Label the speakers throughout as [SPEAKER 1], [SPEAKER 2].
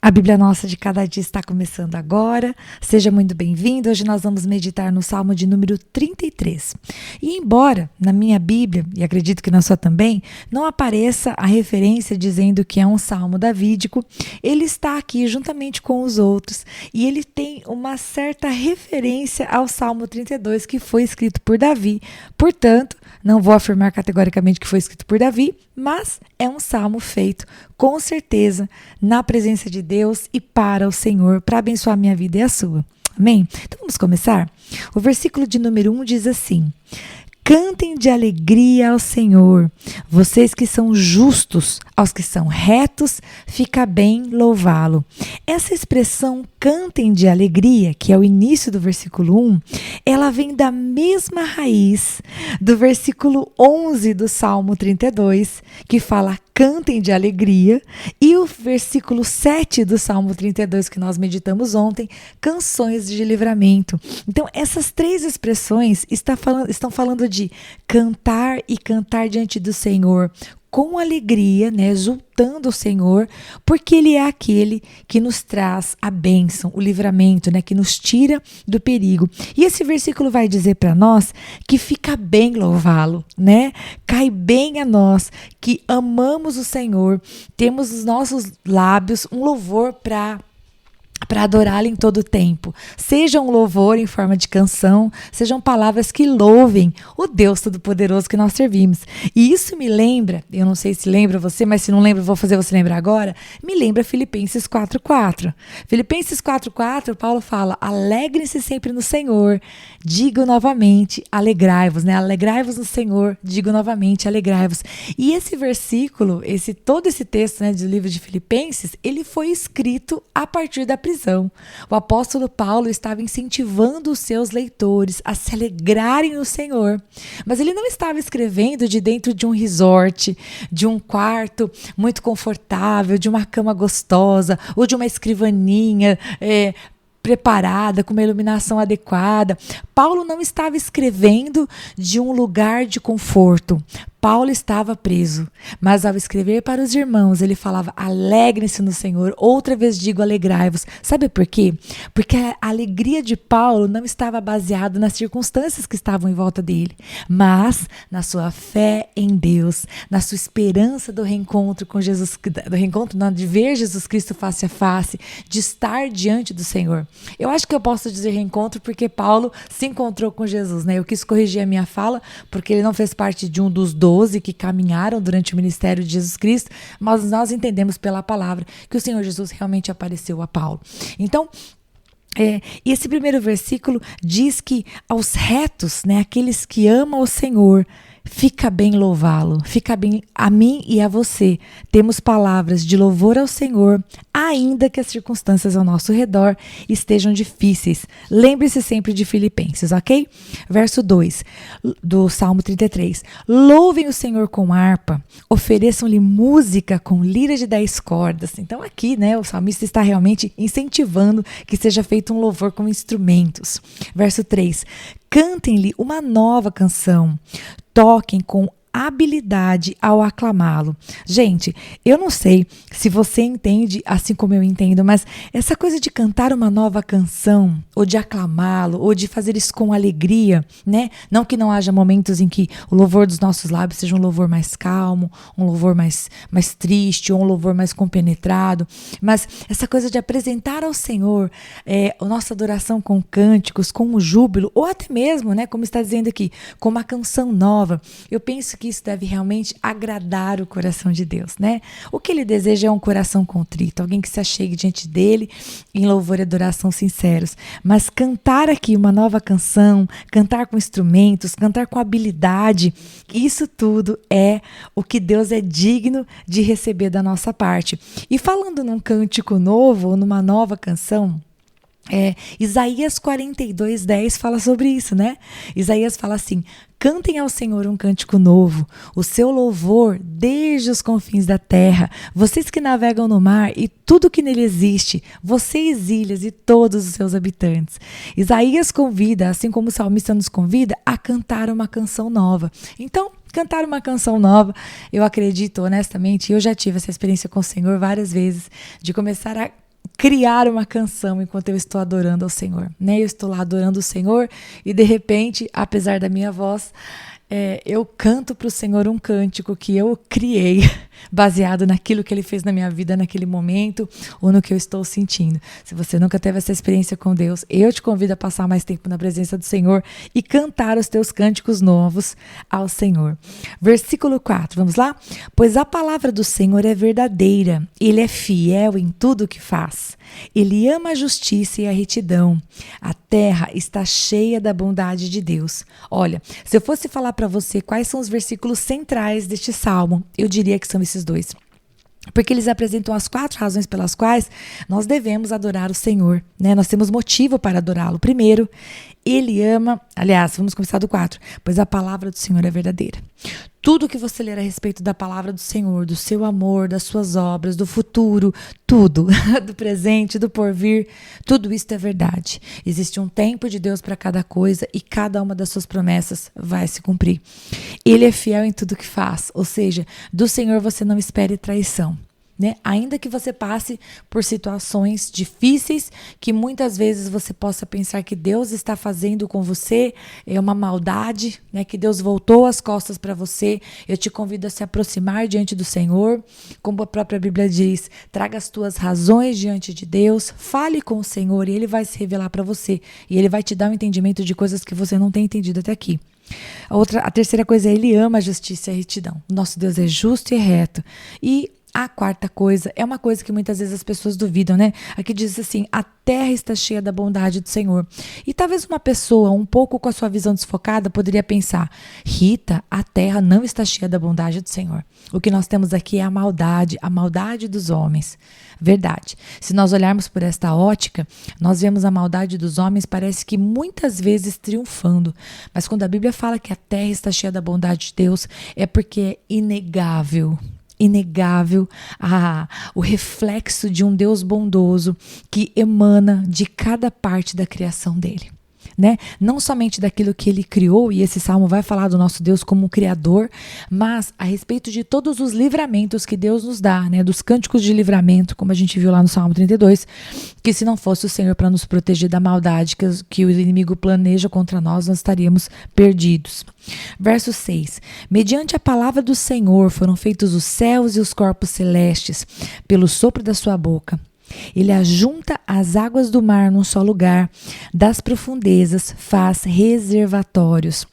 [SPEAKER 1] A Bíblia Nossa de Cada Dia está começando agora. Seja muito bem-vindo. Hoje nós vamos meditar no Salmo de número 33. E embora na minha Bíblia, e acredito que na sua também, não apareça a referência dizendo que é um salmo davídico, ele está aqui juntamente com os outros e ele tem uma certa referência ao Salmo 32 que foi escrito por Davi. Portanto, não vou afirmar categoricamente que foi escrito por Davi, mas é um salmo feito com certeza na presença de Deus e para o Senhor, para abençoar a minha vida e a sua. Amém? Então vamos começar? O versículo de número 1 diz assim: cantem de alegria ao Senhor, vocês que são justos, aos que são retos, fica bem louvá-lo. Essa expressão cantem de alegria, que é o início do versículo 1, ela vem da mesma raiz do versículo 11 do Salmo 32, que fala cantem de alegria, e o versículo 7 do Salmo 32 que nós meditamos ontem, canções de livramento. Então, essas três expressões estão falando de cantar e cantar diante do Senhor com alegria, né, exultando o Senhor, porque Ele é aquele que nos traz a bênção, o livramento, né, que nos tira do perigo. E esse versículo vai dizer para nós que fica bem louvá-lo, né? Cai bem a nós que amamos o Senhor, temos nos nossos lábios um louvor para adorá-lo em todo o tempo. Seja um louvor em forma de canção, sejam palavras que louvem o Deus Todo-Poderoso que nós servimos. E isso me lembra, eu não sei se lembra você, mas se não lembra, vou fazer você lembrar agora, me lembra Filipenses 4:4. Filipenses 4:4, Paulo fala: alegrem-se sempre no Senhor, digo novamente, alegrai-vos, né? Alegrai-vos no Senhor, digo novamente, alegrai-vos. E esse versículo, todo esse texto, né, do livro de Filipenses, ele foi escrito a partir da prisão. O apóstolo Paulo estava incentivando os seus leitores a se alegrarem no Senhor, mas ele não estava escrevendo de dentro de um resort, de um quarto muito confortável, de uma cama gostosa ou de uma escrivaninha preparada, com uma iluminação adequada. Paulo não estava escrevendo de um lugar de conforto. Paulo estava preso, mas ao escrever para os irmãos, ele falava: alegrem-se no Senhor, outra vez digo alegrai-vos. Sabe por quê? Porque a alegria de Paulo não estava baseada nas circunstâncias que estavam em volta dele, mas na sua fé em Deus, na sua esperança do reencontro com Jesus, de ver Jesus Cristo face a face, de estar diante do Senhor. Eu acho que eu posso dizer reencontro porque Paulo se encontrou com Jesus, né? Eu quis corrigir a minha fala, porque ele não fez parte de um dos 12 que caminharam durante o ministério de Jesus Cristo, mas nós entendemos pela palavra que o Senhor Jesus realmente apareceu a Paulo. Então, esse primeiro versículo diz que aos retos, né, aqueles que amam o Senhor, fica bem louvá-lo, fica bem a mim e a você. Temos palavras de louvor ao Senhor, ainda que as circunstâncias ao nosso redor estejam difíceis. Lembre-se sempre de Filipenses, ok? Verso 2 do Salmo 33. Louvem o Senhor com harpa, ofereçam-lhe música com lira de 10 cordas. Então aqui, né, o salmista está realmente incentivando que seja feito um louvor com instrumentos. Verso 3. Cantem-lhe uma nova canção, toquem com habilidade ao aclamá-lo. Gente, eu não sei se você entende assim como eu entendo, mas essa coisa de cantar uma nova canção, ou de aclamá-lo, ou de fazer isso com alegria, né? Não que não haja momentos em que o louvor dos nossos lábios seja um louvor mais calmo, um louvor mais triste, ou um louvor mais compenetrado, mas essa coisa de apresentar ao Senhor a nossa adoração com cânticos, com o júbilo, ou até mesmo, né, como está dizendo aqui, com uma canção nova. Eu penso que isso deve realmente agradar o coração de Deus, né? O que Ele deseja é um coração contrito, alguém que se achegue diante dele em louvor e adoração sinceros. Mas cantar aqui uma nova canção, cantar com instrumentos, cantar com habilidade, isso tudo é o que Deus é digno de receber da nossa parte. E falando num cântico novo, ou numa nova canção, Isaías 42:10 fala sobre isso, né? Isaías fala assim: cantem ao Senhor um cântico novo, o seu louvor desde os confins da terra, vocês que navegam no mar e tudo que nele existe, vocês ilhas e todos os seus habitantes. Isaías convida, assim como o salmista nos convida, a cantar uma canção nova. Então, cantar uma canção nova, eu acredito honestamente, eu já tive essa experiência com o Senhor várias vezes, de começar a criar uma canção enquanto eu estou adorando ao Senhor, né? Eu estou lá adorando o Senhor e de repente, apesar da minha voz, eu canto para o Senhor um cântico que eu criei, baseado naquilo que Ele fez na minha vida naquele momento ou no que eu estou sentindo. Se você nunca teve essa experiência com Deus, eu te convido a passar mais tempo na presença do Senhor e cantar os teus cânticos novos ao Senhor. Versículo 4, vamos lá? Pois a palavra do Senhor é verdadeira, Ele é fiel em tudo o que faz. Ele ama a justiça e a retidão. A terra está cheia da bondade de Deus. Olha, se eu fosse falar para você quais são os versículos centrais deste salmo, eu diria que são esses dois. Porque eles apresentam as 4 razões pelas quais nós devemos adorar o Senhor, né? Nós temos motivo para adorá-lo. Primeiro, Ele ama, aliás, vamos começar do 4, pois a palavra do Senhor é verdadeira. Tudo que você ler a respeito da palavra do Senhor, do seu amor, das suas obras, do futuro, tudo, do presente, do porvir, tudo isso é verdade. Existe um tempo de Deus para cada coisa e cada uma das suas promessas vai se cumprir. Ele é fiel em tudo que faz, ou seja, do Senhor você não espere traição. Né? Ainda que você passe por situações difíceis, que muitas vezes você possa pensar que Deus está fazendo com você uma maldade, né? Que Deus voltou as costas para você, eu te convido a se aproximar diante do Senhor, como a própria Bíblia diz, traga as tuas razões diante de Deus, fale com o Senhor e Ele vai se revelar para você, e Ele vai te dar um entendimento de coisas que você não tem entendido até aqui. A terceira coisa é Ele ama a justiça e a retidão. Nosso Deus é justo e reto. E a quarta coisa é uma coisa que muitas vezes as pessoas duvidam, né? Aqui diz assim, a terra está cheia da bondade do Senhor. E talvez uma pessoa um pouco com a sua visão desfocada poderia pensar, Rita, a terra não está cheia da bondade do Senhor. O que nós temos aqui é a maldade dos homens. Verdade. Se nós olharmos por esta ótica, nós vemos a maldade dos homens, parece que muitas vezes triunfando. Mas quando a Bíblia fala que a terra está cheia da bondade de Deus, é porque é inegável o reflexo de um Deus bondoso que emana de cada parte da criação dele. Né? Não somente daquilo que ele criou, e esse salmo vai falar do nosso Deus como criador, mas a respeito de todos os livramentos que Deus nos dá, né? Dos cânticos de livramento, como a gente viu lá no Salmo 32, que se não fosse o Senhor para nos proteger da maldade que o inimigo planeja contra nós estaríamos perdidos. Verso 6, mediante a palavra do Senhor foram feitos os céus e os corpos celestes, pelo sopro da sua boca. Ele ajunta as águas do mar num só lugar, das profundezas faz reservatórios.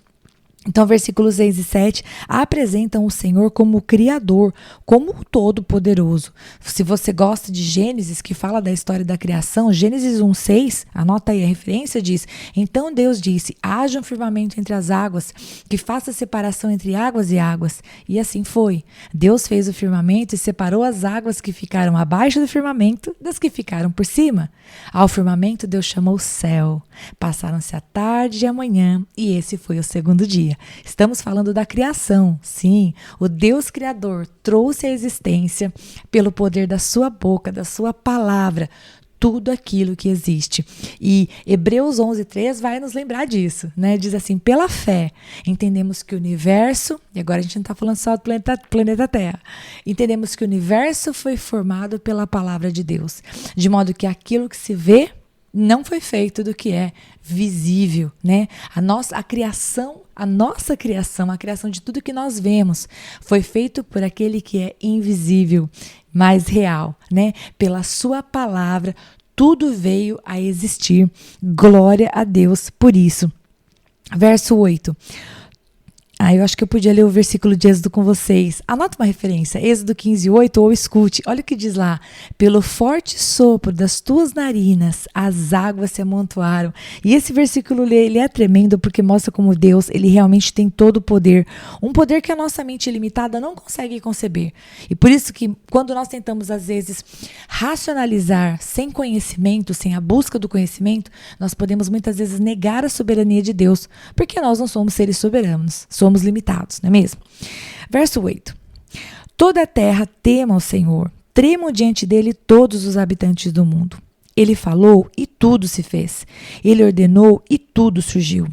[SPEAKER 1] Então, versículos 6 e 7 apresentam o Senhor como o Criador, como o Todo-Poderoso. Se você gosta de Gênesis, que fala da história da criação, Gênesis 1:6, anota aí a referência, diz, então Deus disse, haja um firmamento entre as águas, que faça separação entre águas e águas. E assim foi. Deus fez o firmamento e separou as águas que ficaram abaixo do firmamento das que ficaram por cima. Ao firmamento Deus chamou céu. Passaram-se a tarde e a manhã, e esse foi o segundo dia. Estamos falando da criação, sim. O Deus Criador trouxe à existência, pelo poder da sua boca, da sua palavra, tudo aquilo que existe. E Hebreus 11:3 vai nos lembrar disso, né? Diz assim, pela fé, entendemos que o universo, e agora a gente não está falando só do planeta Terra, entendemos que o universo foi formado pela palavra de Deus, de modo que aquilo que se vê não foi feito do que é visível, né? A nossa criação de tudo que nós vemos foi feito por aquele que é invisível, mas real, né? Pela sua palavra, tudo veio a existir. Glória a Deus por isso. Verso 8. Eu acho que eu podia ler o versículo de Êxodo com vocês. Anota uma referência, Êxodo 15:8, ou escute. Olha o que diz lá. Pelo forte sopro das tuas narinas, as águas se amontoaram. E esse versículo, ele é tremendo porque mostra como Deus, ele realmente tem todo o poder. Um poder que a nossa mente limitada não consegue conceber. E por isso que quando nós tentamos, às vezes, racionalizar sem conhecimento, sem a busca do conhecimento, nós podemos muitas vezes negar a soberania de Deus, porque nós não somos seres soberanos. Somos limitados, não é mesmo? Verso 8. Toda a terra tema o Senhor, tremam diante dele todos os habitantes do mundo. Ele falou e tudo se fez. Ele ordenou e tudo surgiu.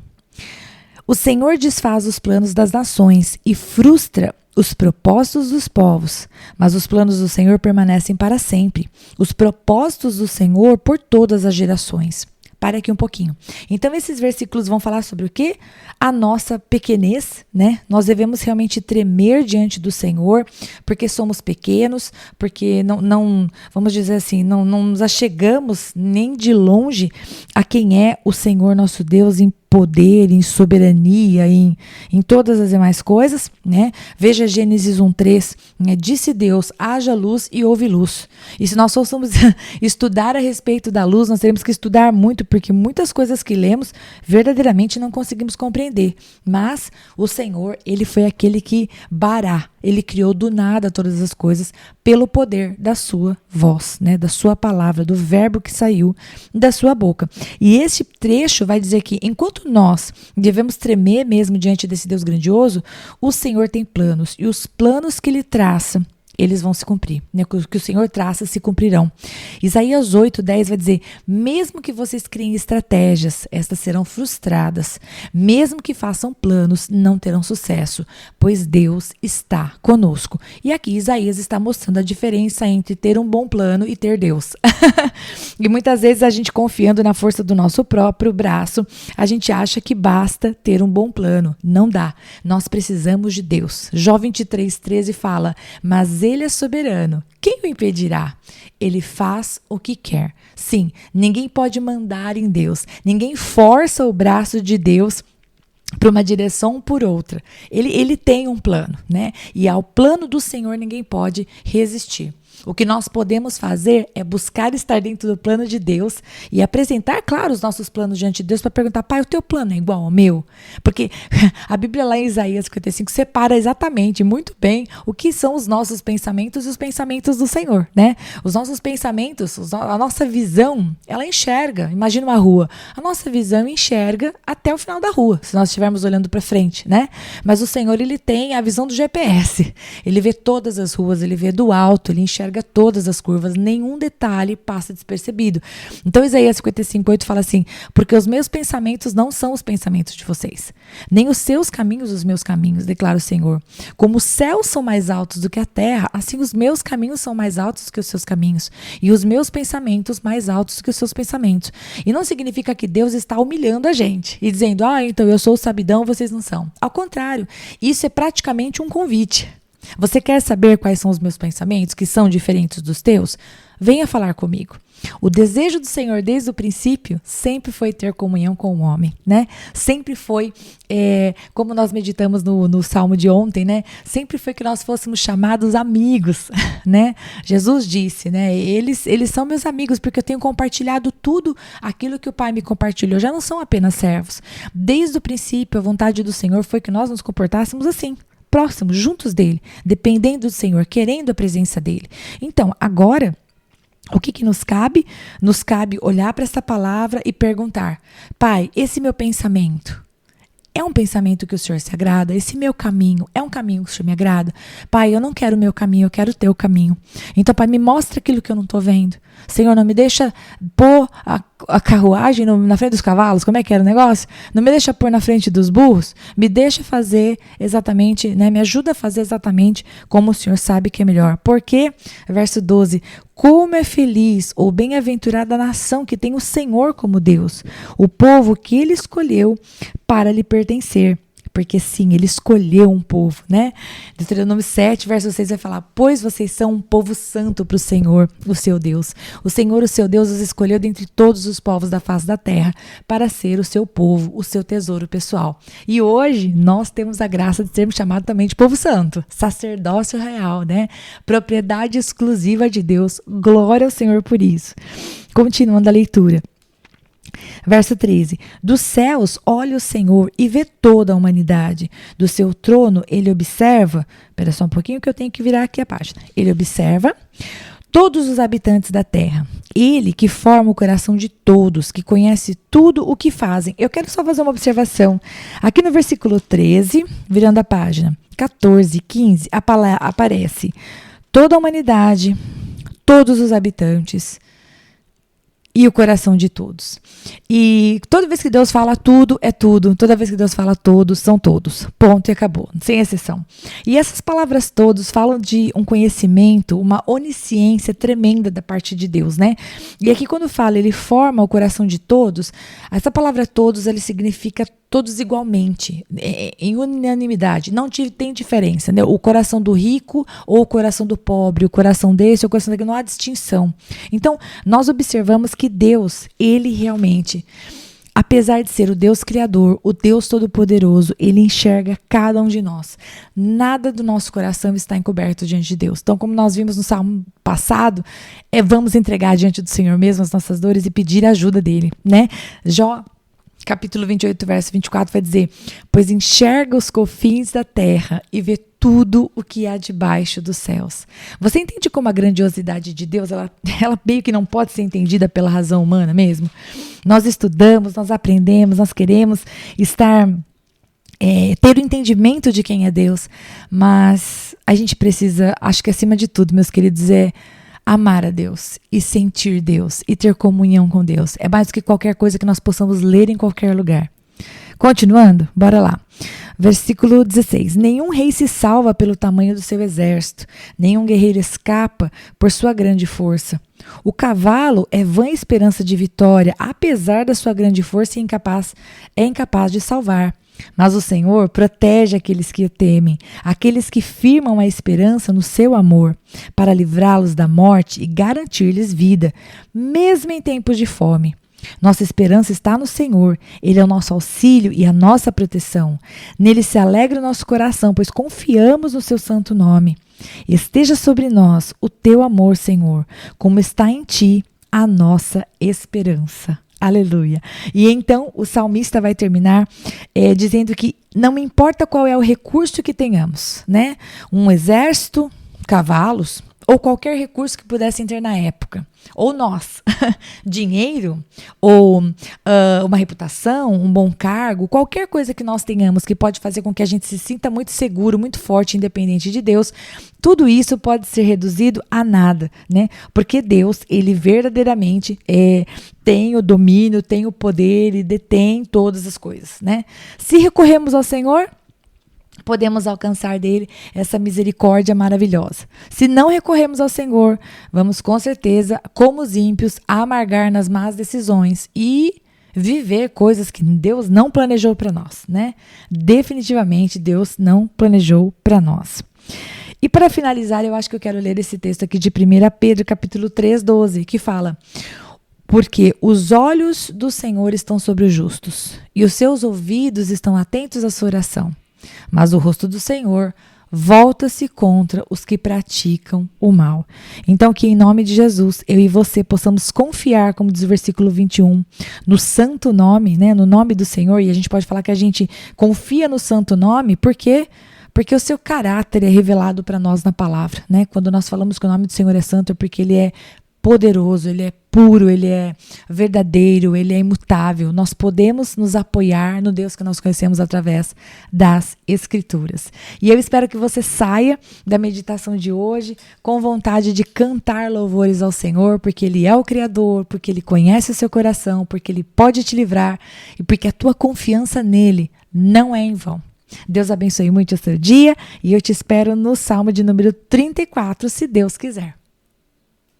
[SPEAKER 1] O Senhor desfaz os planos das nações e frustra os propósitos dos povos, mas os planos do Senhor permanecem para sempre. Os propósitos do Senhor por todas as gerações. Para aqui um pouquinho. Então, esses versículos vão falar sobre o quê? A nossa pequenez, né? Nós devemos realmente tremer diante do Senhor, porque somos pequenos, porque não vamos dizer assim, não nos achegamos nem de longe a quem é o Senhor nosso Deus em poder, em soberania, em todas as demais coisas, né? Veja Gênesis 1:3, né? Disse Deus, haja luz e houve luz. E se nós fôssemos estudar a respeito da luz, nós teremos que estudar muito, porque muitas coisas que lemos, verdadeiramente não conseguimos compreender. Mas o Senhor, Ele foi aquele que Ele criou do nada todas as coisas pelo poder da sua voz, né? Da sua palavra, do verbo que saiu da sua boca. E esse trecho vai dizer que enquanto nós devemos tremer mesmo diante desse Deus grandioso, o Senhor tem planos, e os planos que Ele traça, eles vão se cumprir, né? O que o Senhor traça se cumprirão. Isaías 8:10 vai dizer, mesmo que vocês criem estratégias, estas serão frustradas. Mesmo que façam planos, não terão sucesso, pois Deus está conosco. E aqui Isaías está mostrando a diferença entre ter um bom plano e ter Deus. E muitas vezes a gente, confiando na força do nosso próprio braço, a gente acha que basta ter um bom plano. Não dá. Nós precisamos de Deus. Jó 23:13 fala, mas Ele é soberano. Quem o impedirá? Ele faz o que quer. Sim, ninguém pode mandar em Deus. Ninguém força o braço de Deus para uma direção ou por outra. Ele tem um plano, né? E ao plano do Senhor ninguém pode resistir. O que nós podemos fazer é buscar estar dentro do plano de Deus e apresentar, claro, os nossos planos diante de Deus para perguntar, pai, o teu plano é igual ao meu? Porque a Bíblia lá em Isaías 55 separa exatamente, muito bem, o que são os nossos pensamentos e os pensamentos do Senhor, né? Os nossos pensamentos, a nossa visão, ela enxerga, imagina uma rua, a nossa visão enxerga até o final da rua, se nós estivermos olhando para frente, né? Mas o Senhor, Ele tem a visão do GPS, Ele vê todas as ruas, Ele vê do alto, Ele enxerga todas as curvas, nenhum detalhe passa despercebido. Então Isaías 55:8 fala assim, porque os meus pensamentos não são os pensamentos de vocês, nem os seus caminhos os meus caminhos, declara o Senhor. Como os céus são mais altos do que a terra, assim os meus caminhos são mais altos do que os seus caminhos, e os meus pensamentos mais altos do que os seus pensamentos. E não significa que Deus está humilhando a gente e dizendo, então eu sou o sabidão, vocês não são. Ao contrário, isso é praticamente um convite. Você quer saber quais são os meus pensamentos, que são diferentes dos teus? Venha falar comigo. O desejo do Senhor desde o princípio sempre foi ter comunhão com o homem, né? Sempre foi, como nós meditamos no Salmo de ontem, né? Sempre foi que nós fôssemos chamados amigos, né? Jesus disse, né? Eles são meus amigos porque eu tenho compartilhado tudo aquilo que o Pai me compartilhou. Já não são apenas servos. Desde o princípio, a vontade do Senhor foi que nós nos comportássemos assim, próximos, juntos dele, dependendo do Senhor, querendo a presença dele. Então, agora, o que nos cabe? Nos cabe olhar para essa palavra e perguntar, Pai, esse meu pensamento é um pensamento que o Senhor se agrada? Esse meu caminho é um caminho que o Senhor me agrada? Pai, eu não quero o meu caminho, eu quero o teu caminho. Então, Pai, me mostra aquilo que eu não estou vendo. Senhor, não me deixa pôr a carruagem na frente dos cavalos, como é que era o negócio? Não me deixa pôr na frente dos burros, me deixa fazer exatamente, né? Me ajuda a fazer exatamente como o Senhor sabe que é melhor. Porque, verso 12, como é feliz ou bem-aventurada a nação que tem o Senhor como Deus, o povo que Ele escolheu para lhe pertencer. Porque sim, Ele escolheu um povo, né? Deuteronômio 7, verso 6 vai falar, pois vocês são um povo santo para o Senhor, o seu Deus. O Senhor, o seu Deus, os escolheu dentre todos os povos da face da terra para ser o seu povo, o seu tesouro pessoal. E hoje nós temos a graça de sermos chamados também de povo santo, sacerdócio real, né? Propriedade exclusiva de Deus. Glória ao Senhor por isso. Continuando a leitura. Verso 13, dos céus olha o Senhor e vê toda a humanidade. Do seu trono ele observa, espera só um pouquinho que eu tenho que virar aqui a página. Ele observa todos os habitantes da terra. Ele que forma o coração de todos, que conhece tudo o que fazem. Eu quero só fazer uma observação. Aqui no versículo 13, virando a página, 14, 15, aparece toda a humanidade, todos os habitantes. e o coração de todos. E toda vez que Deus fala tudo, é tudo. Toda vez que Deus fala todos, são todos. Ponto e acabou, sem exceção. E essas palavras todos falam de um conhecimento, uma onisciência tremenda da parte de Deus, né? E aqui quando fala, ele forma o coração de todos, essa palavra todos, ele significa todos igualmente, em unanimidade, não tem diferença, né? O coração do rico ou o coração do pobre, o coração desse ou o coração daquele, não há distinção. Então, nós observamos que Deus, ele realmente, apesar de ser o Deus Criador, o Deus Todo-Poderoso, ele enxerga cada um de nós. Nada do nosso coração está encoberto diante de Deus. Então, como nós vimos no Salmo passado, vamos entregar diante do Senhor mesmo as nossas dores e pedir a ajuda dele, né? Jó, capítulo 28, verso 24, vai dizer: pois enxerga os confins da terra e vê tudo o que há debaixo dos céus. Você entende como a grandiosidade de Deus, ela meio que não pode ser entendida pela razão humana mesmo? Nós estudamos, nós aprendemos, nós queremos ter o entendimento de quem é Deus, mas a gente precisa, acho que acima de tudo, meus queridos, amar a Deus e sentir Deus e ter comunhão com Deus. É mais do que qualquer coisa que nós possamos ler em qualquer lugar. Continuando, bora lá. Versículo 16. Nenhum rei se salva pelo tamanho do seu exército, nenhum guerreiro escapa por sua grande força. O cavalo é vã esperança de vitória, apesar da sua grande força é incapaz de salvar. Mas o Senhor protege aqueles que o temem, aqueles que firmam a esperança no seu amor, para livrá-los da morte e garantir-lhes vida, mesmo em tempos de fome. Nossa esperança está no Senhor, Ele é o nosso auxílio e a nossa proteção. Nele se alegra o nosso coração, pois confiamos no seu santo nome. Esteja sobre nós o teu amor, Senhor, como está em ti a nossa esperança. Aleluia. E então o salmista vai terminar dizendo que não importa qual é o recurso que tenhamos, né? Um exército, cavalos, ou qualquer recurso que pudessem ter na época, ou nós, dinheiro, ou uma reputação, um bom cargo, qualquer coisa que nós tenhamos que pode fazer com que a gente se sinta muito seguro, muito forte, independente de Deus, tudo isso pode ser reduzido a nada, né? Porque Deus, ele verdadeiramente tem o domínio, tem o poder e detém todas as coisas, né? Se recorremos ao Senhor, podemos alcançar dele essa misericórdia maravilhosa. Se não recorremos ao Senhor, vamos com certeza, como os ímpios, amargar nas más decisões e viver coisas que Deus não planejou para nós, né? Definitivamente Deus não planejou para nós. E para finalizar, eu acho que eu quero ler esse texto aqui de 1 Pedro, capítulo 3, 12, que fala: porque os olhos do Senhor estão sobre os justos, e os seus ouvidos estão atentos à sua oração. Mas o rosto do Senhor volta-se contra os que praticam o mal. Então, que em nome de Jesus, eu e você possamos confiar, como diz o versículo 21, no santo nome, né, no nome do Senhor. E a gente pode falar que a gente confia no santo nome, porque o seu caráter é revelado para nós na palavra, né? Quando nós falamos que o nome do Senhor é santo, é porque ele é poderoso, ele é puro, ele é verdadeiro, ele é imutável. Nós podemos nos apoiar no Deus que nós conhecemos através das Escrituras. E eu espero que você saia da meditação de hoje com vontade de cantar louvores ao Senhor, porque Ele é o Criador, porque Ele conhece o seu coração, porque Ele pode te livrar e porque a tua confiança nele não é em vão. Deus abençoe muito o seu dia e eu te espero no Salmo de número 34, se Deus quiser.